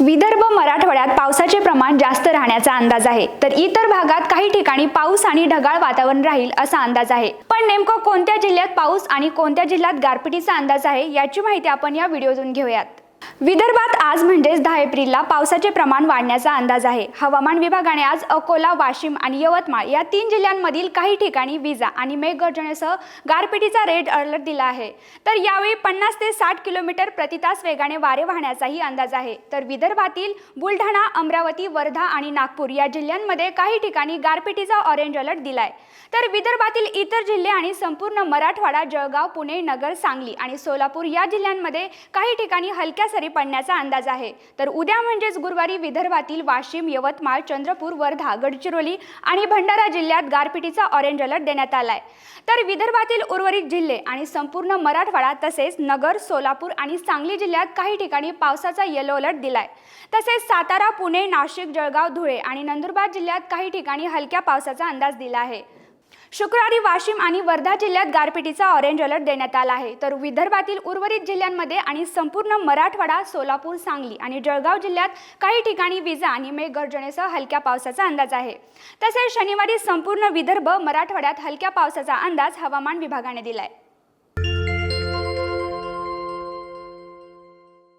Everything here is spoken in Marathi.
विदर्भ मराठवाड्यात पावसाचे प्रमाण जास्त राहण्याचा अंदाज आहे, तर इतर भागात काही ठिकाणी पाऊस आणि ढगाळ वातावरण राहील असा अंदाज आहे। पण नेमकं कोणत्या जिल्ह्यात पाऊस आणि कोणत्या जिल्ह्यात गारपिटीचा अंदाज आहे याची माहिती आपण या व्हिडिओतून घेऊयात। विदर्भात आज म्हणजेच 10 एप्रिलला पावसाचे प्रमाण वाढण्याचा अंदाज आहे। हवामान विभागाने आज अकोला, वाशिम आणि यवतमाळ या 3 जिल्ह्यांमधील काही ठिकाणी विजा आणि मेघगर्जनेसह गारपिटीचा रेड अलर्ट दिला आहे। तर यावेळी 50 ते 60 किलोमीटर प्रति तास वेगाने वारे वाहण्याचाही अंदाज आहे। तर विदर्भातील बुलढाणा, अमरावती, वर्धा आणि नागपूर या जिल्ह्यांमध्ये काही ठिकाणी गारपिटीचा ऑरेंज अलर्ट दिलाय। तर विदर्भातील इतर जिल्हे आणि संपूर्ण मराठवाडा, जळगाव, पुणे, नगर, सांगली आणि सोलापूर या जिल्ह्यांमध्ये काही ठिकाणी हलक्या सरी पडण्याचा अंदाज आहे। तर उद्या म्हणजेच गुरुवारी विदर्भातील वाशिम, यवतमाळ, चंद्रपूर, वर्धा, गडचिरोली आणि भंडारा जिल्ह्यात गारपिटीचा ऑरेंज अलर्ट देण्यात आलाय। तर विदर्भातील उर्वरित जिल्हे आणि संपूर्ण मराठवाडा तसेच नगर, सोलापूर आणि सांगली जिल्ह्यात काही ठिकाणी पावसाचा येलो अलर्ट दिलाय। तसेच सातारा, पुणे, नाशिक, जळगाव, धुळे आणि नंदुरबार जिल्ह्यात काही ठिकाणी हलक्या पावसाचा अंदाज दिला आहे। शुक्रवारी वाशिम आणि वर्धा जिल्ह्यात गारपिटीचा ऑरेंज अलर्ट देण्यात आला आहे। तर विदर्भातील उर्वरित जिल्ह्यांमध्ये आणि संपूर्ण मराठवाडा, सोलापूर, सांगली आणि जळगाव जिल्ह्यात काही ठिकाणी विजा आणि मेघगर्जनेसह हलक्या पावसाचा अंदाज आहे। तसेच शनिवारी संपूर्ण विदर्भ, मराठवाड्यात हलक्या पावसाचा अंदाज हवामान विभागाने दिलाय।